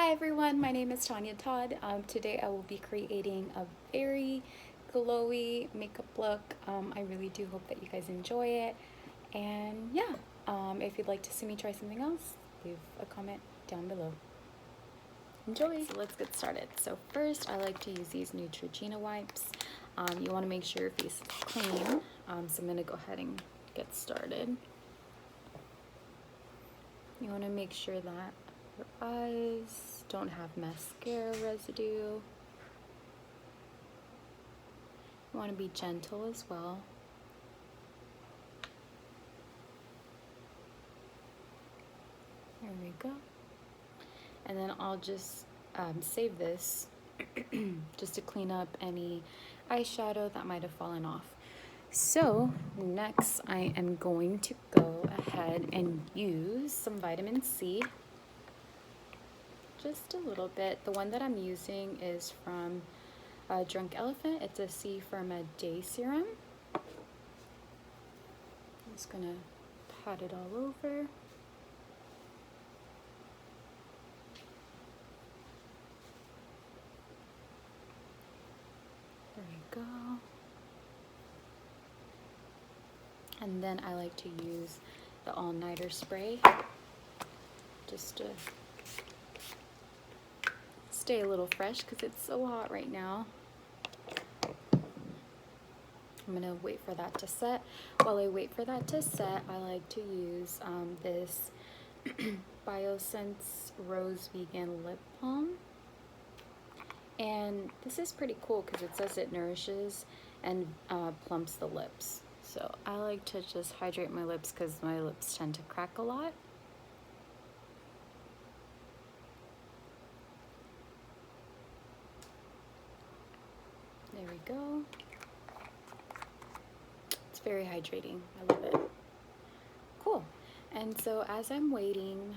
Hi everyone, my name is Tania Todd. Today I will be creating a very glowy makeup look. I really do hope that you guys enjoy it. And yeah, if you'd like to see me try something else, leave a comment down below. Enjoy! So let's get started. So first, I like to use these Neutrogena wipes. You want to make sure your face is clean. So I'm going to go ahead and get started. You want to make sure that your eyes don't have mascara residue. You want to be gentle as well. There we go. And then I'll just save this just to clean up any eyeshadow that might have fallen off. So next I am going to go ahead and use some vitamin C. Just a little bit. The one that I'm using is from Drunk Elephant. It's a C Serum Day Serum. I'm just gonna pat it all over. There we go. And then I like to use the all-nighter spray just to stay a little fresh because it's so hot right now. I'm gonna wait for that to set. While I wait for that to set, I like to use this Biosense Rose Vegan Lip Balm. And this is pretty cool because it says it nourishes and plumps the lips. So I like to just hydrate my lips because my lips tend to crack a lot. There we go. It's very hydrating. I love it. Cool. And so as I'm waiting,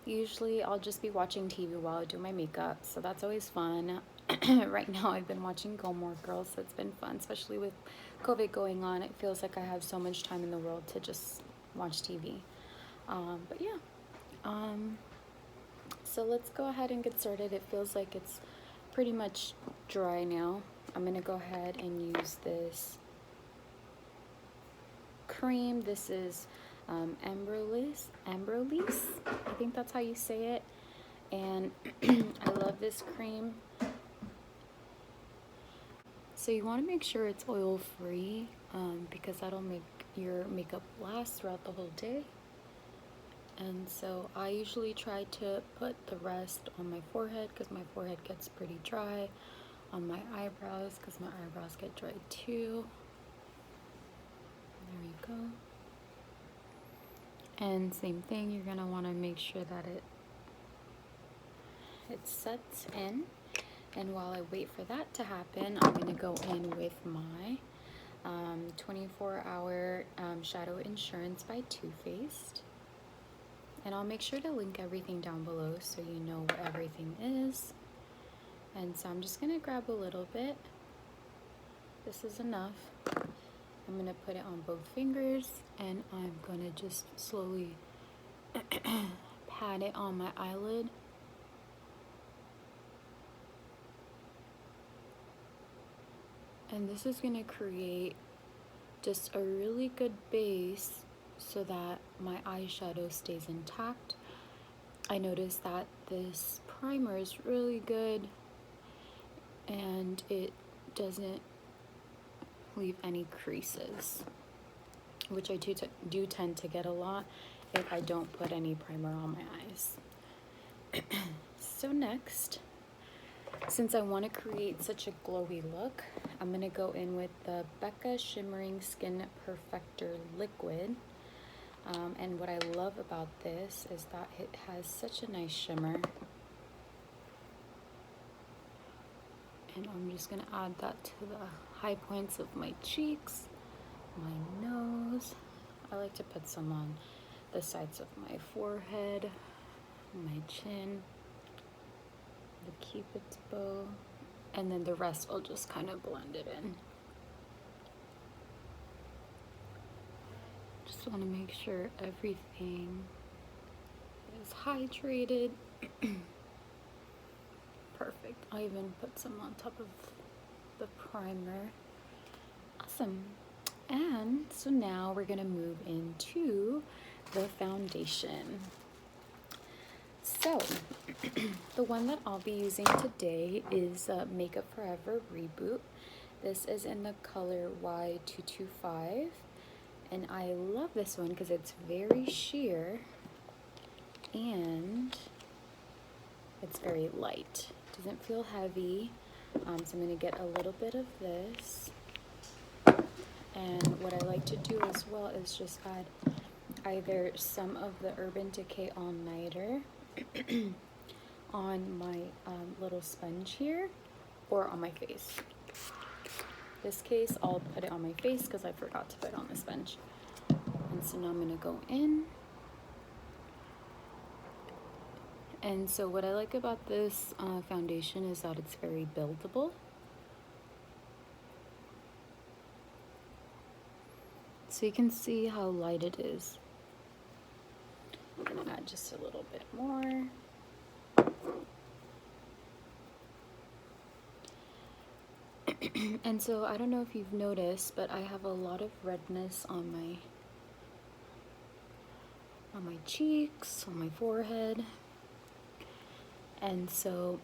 usually I'll just be watching TV while I do my makeup, so that's always fun. Right now I've been watching Gilmore Girls, so it's been fun, especially with COVID going on. It feels like I have so much time in the world to just watch TV. But yeah, so let's go ahead and get started. It feels like it's pretty much dry now. I'm gonna go ahead and use this cream. This is Amberlise, I think that's how you say it. And I love this cream. So you want to make sure it's oil free because that'll make your makeup last throughout the whole day. And so I usually try to put the rest on my forehead because my forehead gets pretty dry, on my eyebrows because my eyebrows get dry too. There we go. And same thing, you're gonna want to make sure that it sets in. And while I wait for that to happen, I'm gonna go in with my 24-hour Shadow Insurance by Too Faced. And I'll make sure to link everything down below so you know where everything is. And so I'm just gonna grab a little bit. This is enough. I'm gonna put it on both fingers and I'm gonna just slowly pat it on my eyelid. And this is gonna create just a really good base so that my eyeshadow stays intact. I noticed that this primer is really good and it doesn't leave any creases, which I do tend to get a lot if I don't put any primer on my eyes. So next, since I want to create such a glowy look, I'm going to go in with the Becca Shimmering Skin Perfector Liquid. And what I love about this is that it has such a nice shimmer. And I'm just going to add that to the high points of my cheeks, my nose. I like to put some on the sides of my forehead, my chin, the Cupid's bow, and then the rest I'll just kind of blend it in. Just want to make sure everything is it's hydrated. Perfect. I even put some on top of the primer. Awesome. And so now we're gonna move into the foundation. So the one that I'll be using today is Makeup Forever Reboot. This is in the color Y225, and I love this one because it's very sheer and it's very light. Doesn't feel heavy. So I'm gonna get a little bit of this. And what I like to do as well is just add either some of the Urban Decay All Nighter on my little sponge here, or on my face. This case, I'll put it on my face because I forgot to put it on the sponge. And so now I'm gonna go in. And so what I like about this foundation is that it's very buildable. So you can see how light it is. I'm gonna add just a little bit more. And so I don't know if you've noticed, but I have a lot of redness on my cheeks, on my forehead. And so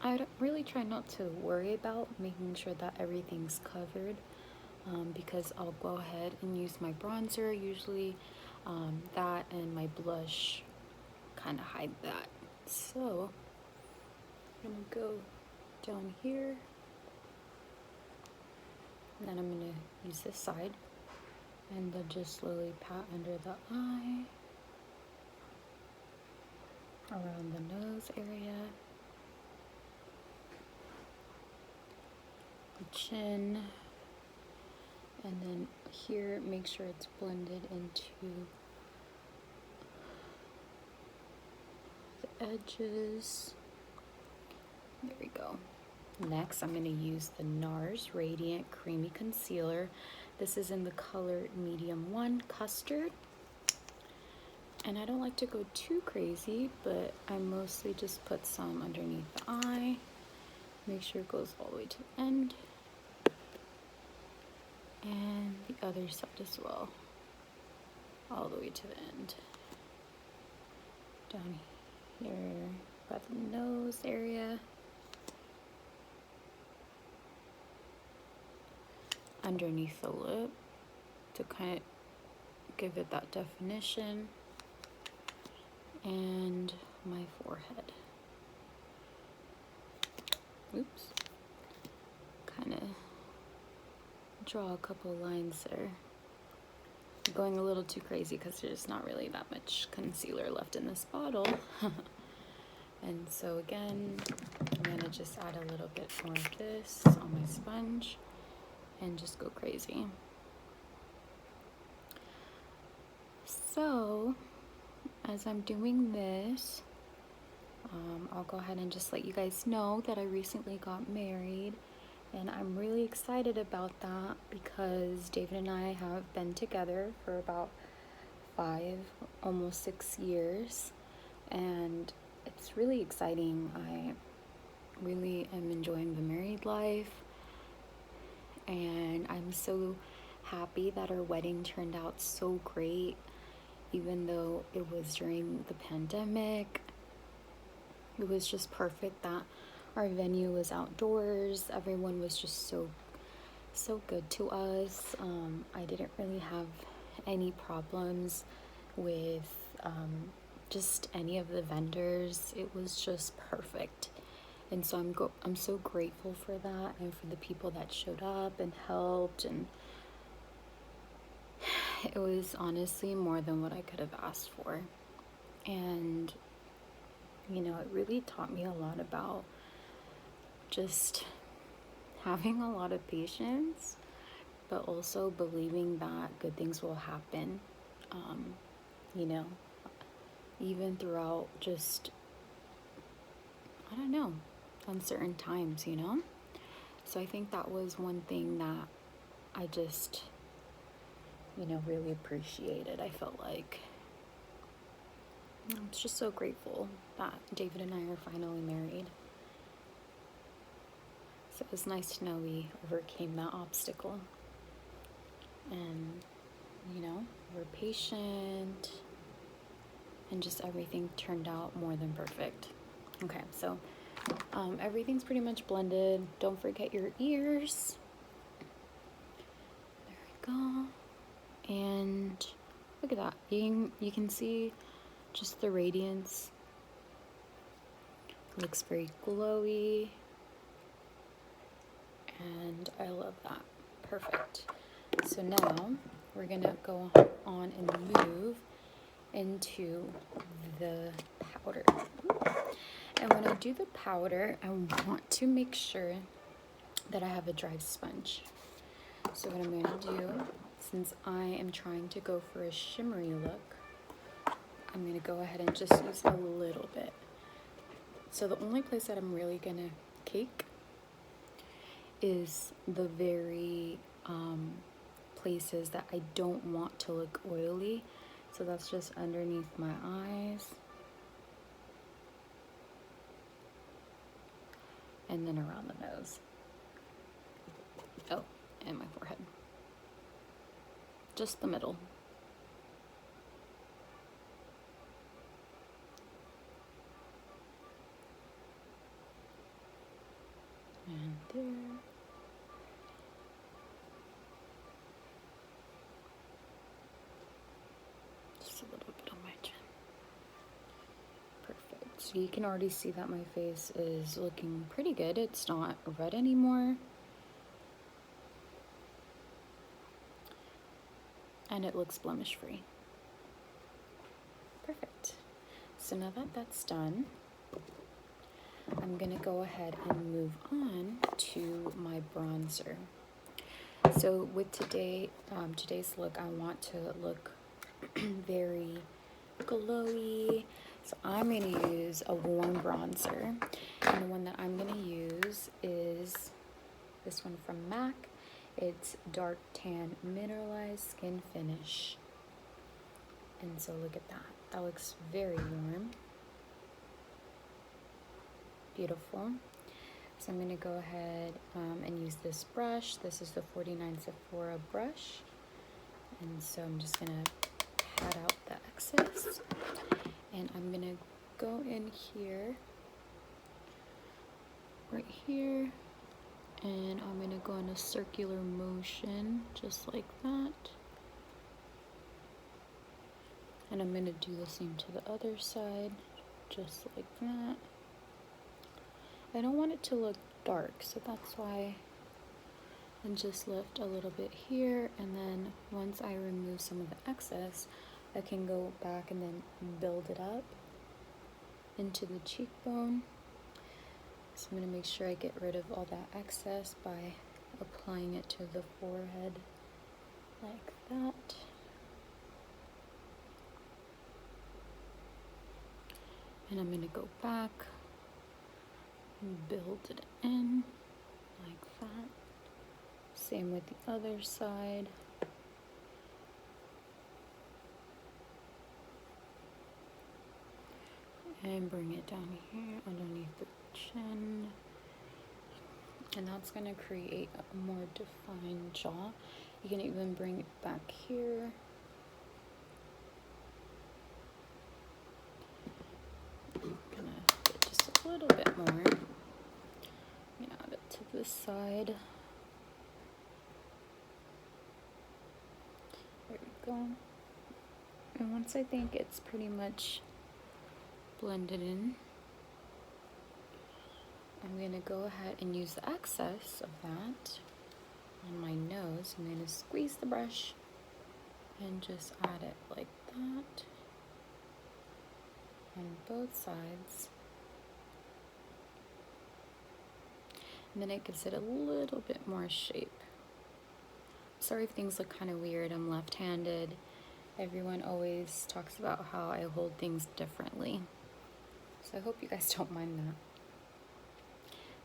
I really try not to worry about making sure that everything's covered, because I'll go ahead and use my bronzer, usually that and my blush kind of hide that. So I'm gonna go down here, and then I'm gonna use this side and then just slowly pat under the eye, around the nose area, the chin, and then here make sure it's blended into the edges. There we go. Next, I'm going to use the NARS Radiant Creamy Concealer. This is in the color Medium 1 Custard. And I don't like to go too crazy, but I mostly just put some underneath the eye. Make sure it goes all the way to the end. And the other side as well. All the way to the end. Down here by the nose area. Underneath the lip to kind of give it that definition, and my forehead. Oops. Kind of draw a couple lines there. I'm going a little too crazy because there's not really that much concealer left in this bottle. And so again, I'm gonna just add a little bit more of this on my sponge and just go crazy. So as I'm doing this, I'll go ahead and just let you guys know that I recently got married, and I'm really excited about that because David and I have been together for about 5, almost 6 years, and it's really exciting. I really am enjoying the married life, and I'm so happy that our wedding turned out so great, even though it was during the pandemic. It was just perfect that our venue was outdoors. Everyone was just so good to us. I didn't really have any problems with just any of the vendors. It was just perfect. And so I'm so grateful for that, and for the people that showed up and helped, and it was honestly more than what I could have asked for. And you know, it really taught me a lot about just having a lot of patience, but also believing that good things will happen, you know, even throughout just, I don't know, uncertain times, you know? So I think that was one thing that I just, you know, really appreciated. I felt like, I'm just so grateful that David and I are finally married. So it was nice to know we overcame that obstacle. And, you know, we're patient, and just everything turned out more than perfect. Okay, so everything's pretty much blended. Don't forget your ears. There we go. And look at that. You can see just the radiance. It looks very glowy. And I love that. Perfect. So now we're gonna go on and move into the powder. And when I do the powder, I want to make sure that I have a dry sponge. So what I'm gonna do, since I am trying to go for a shimmery look, I'm gonna go ahead and just use a little bit. So the only place that I'm really gonna cake is the very places that I don't want to look oily. So that's just underneath my eyes. And then around the nose. Oh, and my forehead. Just the middle. And there. Just a little bit on my chin. Perfect. So you can already see that my face is looking pretty good. It's not red anymore. And it looks blemish free. Perfect. So now that that's done, I'm gonna go ahead and move on to my bronzer. So with today's look, I want to look very glowy. So I'm gonna use a warm bronzer, and the one that I'm gonna use is this one from MAC. It's Dark Tan Mineralized Skin Finish. And so look at that. That looks very warm. Beautiful. So I'm going to go ahead and use this brush. This is the 49 Sephora brush. And so I'm just going to pat out the excess. And I'm going to go in here, right here. And I'm going to go in a circular motion, just like that. And I'm going to do the same to the other side, just like that. I don't want it to look dark, so that's why I just lift a little bit here, and then once I remove some of the excess, I can go back and then build it up into the cheekbone. So I'm going to make sure I get rid of all that excess by applying it to the forehead like that. And I'm going to go back and build it in like that. Same with the other side. And bring it down here underneath the chin. And that's going to create a more defined jaw. You can even bring it back here. I'm going to get just a little bit more. I'm going to add it to this side. There we go. And once I think it's pretty much blended in, I'm going to go ahead and use the excess of that on my nose. I'm going to squeeze the brush and just add it like that on both sides. And then it gives it a little bit more shape. Sorry if things look kind of weird. I'm left-handed. Everyone always talks about how I hold things differently. So I hope you guys don't mind that.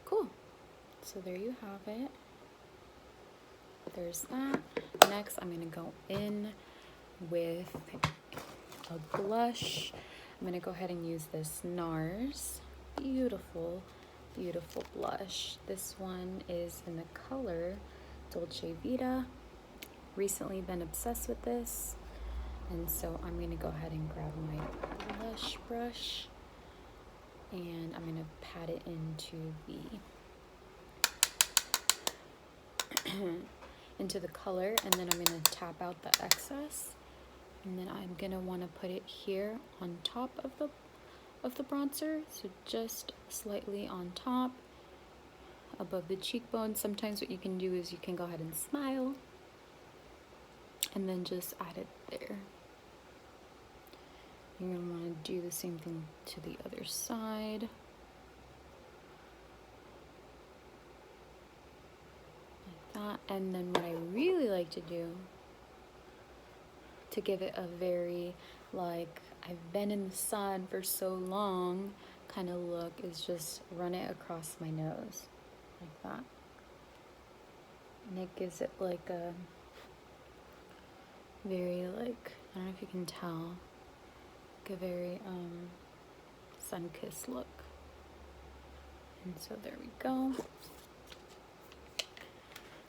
Cool. So there you have it. There's that. Next, I'm going to go in with a blush. I'm gonna go ahead and use this NARS beautiful, beautiful blush. This one is in the color Dolce Vita. Recently been obsessed with this, and so I'm gonna go ahead and grab my blush brush, and I'm gonna pat it into the into the color, and then I'm gonna tap out the excess, and then I'm gonna want to put it here on top of the bronzer, so just slightly on top above the cheekbone. Sometimes what you can do is you can go ahead and smile and then just add it there. You're gonna want to do the same thing to the other side. That. And then what I really like to do to give it a very like I've been in the sun for so long kind of look is just run it across my nose like that, and it gives it like a very like, I don't know if you can tell, like a very sun-kissed look. And so there we go.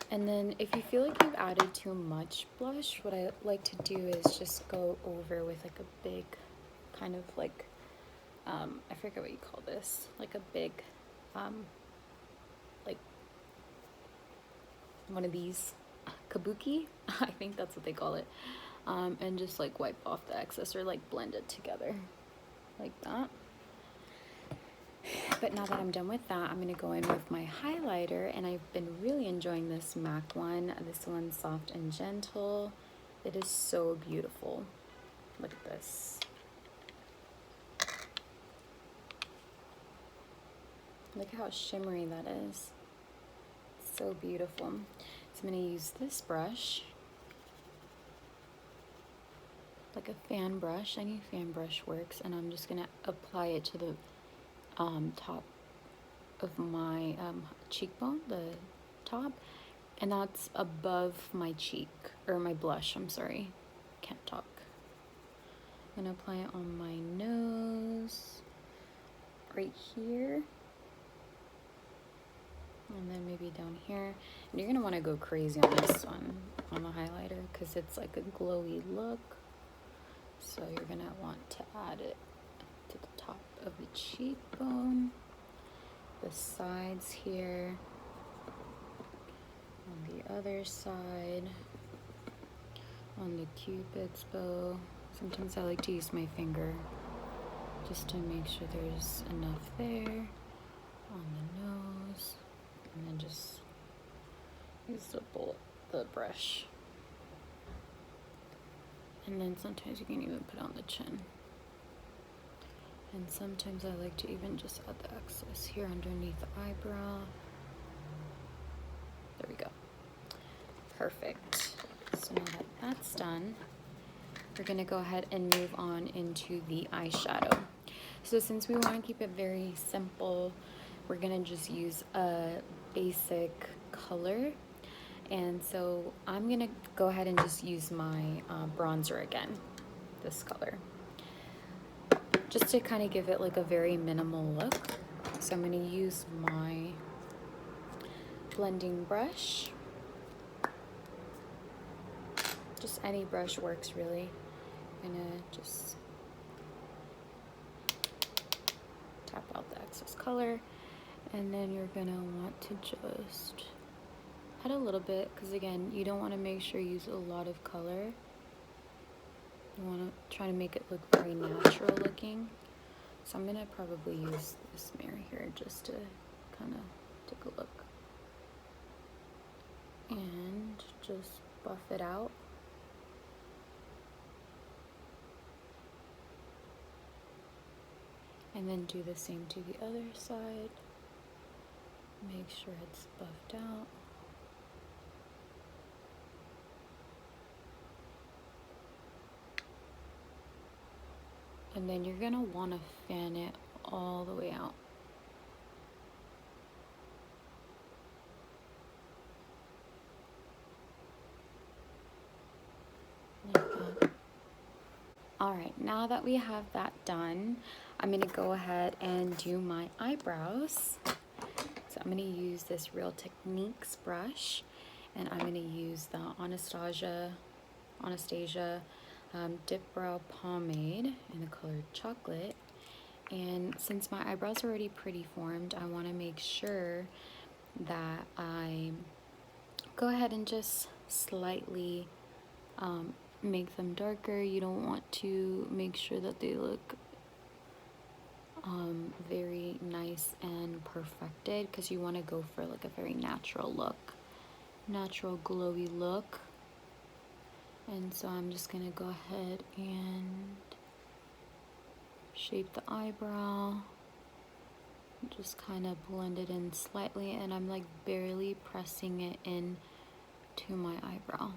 And then if you feel like you've added too much blush, what I like to do is just go over with like a big kind of like, I forget what you call this, like a big, like one of these kabuki, I think that's what they call it, and just like wipe off the excess or like blend it together like that. But now that I'm done with that, I'm going to go in with my highlighter, and I've been really enjoying this MAC one. This one's soft and gentle. It is so beautiful. Look at this. Look at how shimmery that is. So beautiful. So I'm going to use this brush, like a fan brush. Any fan brush works, and I'm just going to apply it to the top of my cheekbone, the top, and that's above my cheek, or my blush, I'm sorry, can't talk. I'm gonna apply it on my nose, right here, and then maybe down here. And you're gonna wanna go crazy on this one, on the highlighter, because it's like a glowy look. So you're gonna want to add it to the top of the cheekbone, the sides here, on the other side, on the cupid's bow. Sometimes I like to use my finger just to make sure there's enough there, on the nose, and then just use the brush. And then sometimes you can even put on the chin. And sometimes I like to even just add the excess here underneath the eyebrow. There we go. Perfect. So now that that's done, we're gonna go ahead and move on into the eyeshadow. So since we want to keep it very simple, we're gonna just use a basic color. And so I'm gonna go ahead and just use my bronzer again, this color, just to kind of give it like a very minimal look. So I'm going to use my blending brush. Just any brush works really. I'm going to just tap out the excess color, and then you're going to want to just add a little bit, because again, you don't want to make sure you use a lot of color. You want to try to make it look very natural looking. So I'm going to probably use this mirror here just to kind of take a look. And just buff it out. And then do the same to the other side. Make sure it's buffed out. And then you're gonna wanna fan it all the way out. Like that. All right, now that we have that done, I'm gonna go ahead and do my eyebrows. So I'm gonna use this Real Techniques brush, and I'm gonna use the Anastasia Dip Brow Pomade in the color Chocolate. And since my eyebrows are already pretty formed, I wanna make sure that I go ahead and just slightly make them darker. You don't want to make sure that they look very nice and perfected, because you want to go for like a very natural look, natural glowy look. And so I'm just gonna go ahead and shape the eyebrow, just kind of blend it in slightly, and I'm like barely pressing it in to my eyebrow,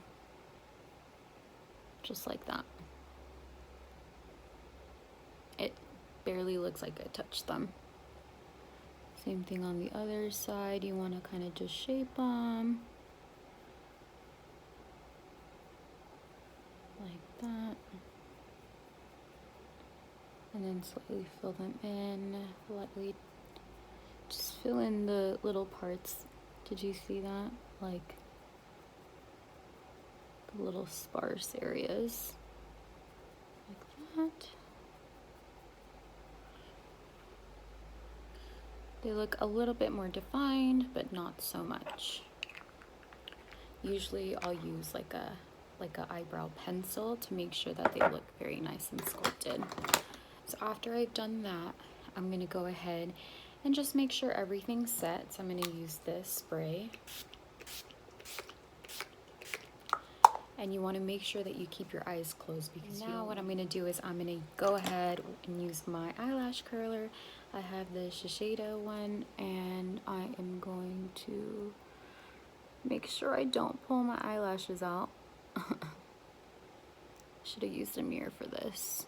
just like that. It barely looks like I touched them. Same thing on the other side. You want to kind of just shape them like that, and then slightly fill them in, lightly just fill in the little parts. Did you see that? Like the little sparse areas like that. They look a little bit more defined, but not so much. Usually I'll use like a eyebrow pencil to make sure that they look very nice and sculpted. So after I've done that, I'm gonna go ahead and just make sure everything's set. So I'm gonna use this spray. And you wanna make sure that you keep your eyes closed, because now what I'm gonna do is I'm gonna go ahead and use my eyelash curler. I have the Shiseido one, and I am going to make sure I don't pull my eyelashes out. Should have used a mirror for this.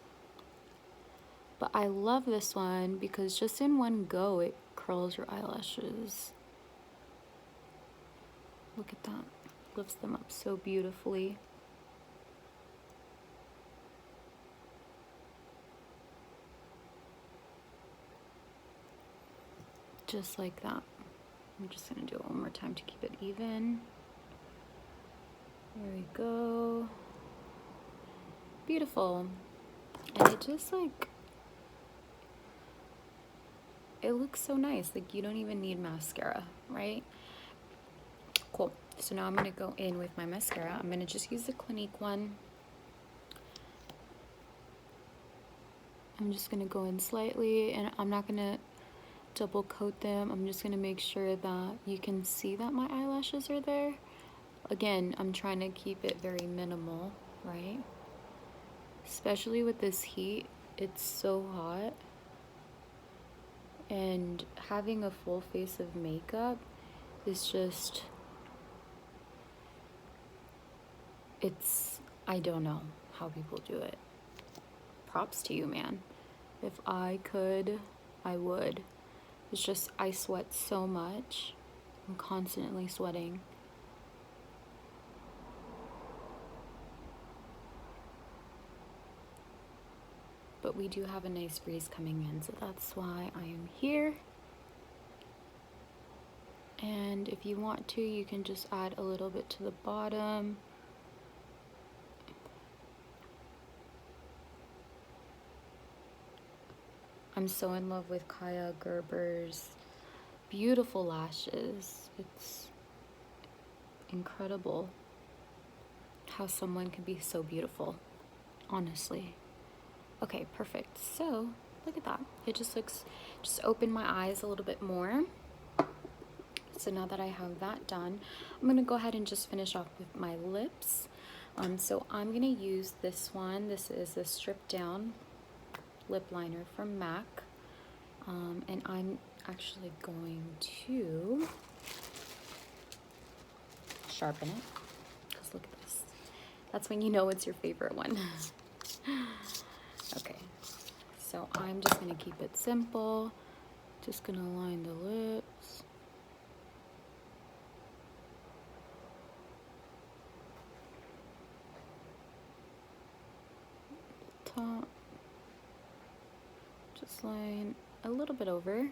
But I love this one because just in one go it curls your eyelashes. Look at that. Lifts them up so beautifully. Just like that. I'm just gonna do it one more time to keep it even. There we go. Beautiful. And it just like, it looks so nice. Like you don't even need mascara, right? Cool. So now I'm gonna go in with my mascara. I'm gonna just use the Clinique one. I'm just gonna go in slightly, and I'm not gonna double coat them. I'm just gonna make sure that you can see that my eyelashes are there. Again, I'm trying to keep it very minimal, right? Especially with this heat, it's so hot. And having a full face of makeup is just, I don't know how people do it. Props to you, man. If I could, I would. It's just, I sweat so much. I'm constantly sweating. But we do have a nice breeze coming in, so that's why I am here. And if you want to, you can just add a little bit to the bottom. I'm so in love with Kaya Gerber's beautiful lashes. It's incredible how someone can be so beautiful, honestly. Okay, perfect. So look at that. It just looks, just open my eyes a little bit more. So now that I have that done, I'm gonna go ahead and just finish off with my lips. So I'm gonna use this one. This is the Stripdown Lipliner from MAC. And I'm actually going to sharpen it, because look at this. That's when you know it's your favorite one. Okay, so I'm just gonna keep it simple. Just gonna line the lips. top. Just line a little bit over.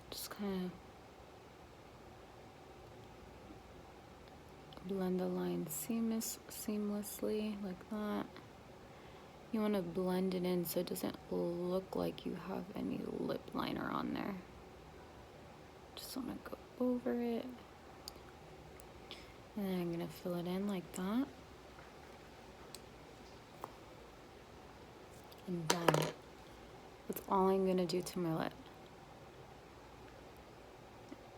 Just kind of blend the line seamlessly like that. You want to blend it in so it doesn't look like you have any lip liner on there. Just want to go over it. And then I'm going to fill it in like that. And done. That's all I'm going to do to my lip.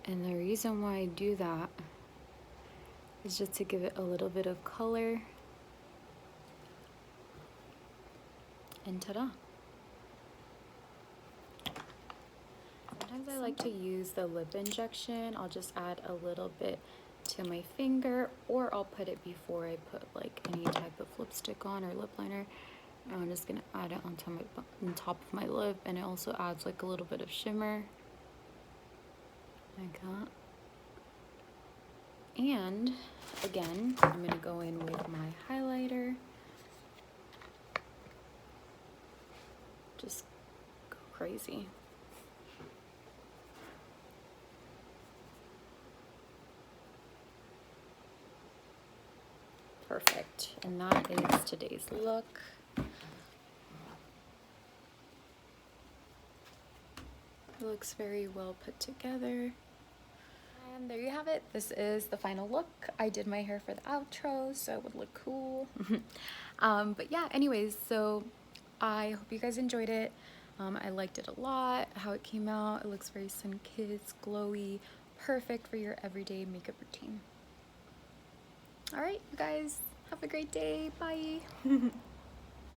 And the reason why I do that is just to give it a little bit of color. And ta-da! Sometimes I like to use the lip injection. I'll just add a little bit to my finger, or I'll put it before I put like any type of lipstick on or lip liner. And I'm just gonna add it on top of my lip, and it also adds like a little bit of shimmer. Like that. And again, I'm gonna go in with my highlighter. Just go crazy. Perfect. And that is today's look. It looks very well put together. And there you have it. This is the final look. I did my hair for the outro so it would look cool. But yeah, anyways, so I hope you guys enjoyed it. I liked it a lot, how it came out. It looks very sun-kissed, glowy, perfect for your everyday makeup routine. All right, you guys, have a great day. Bye.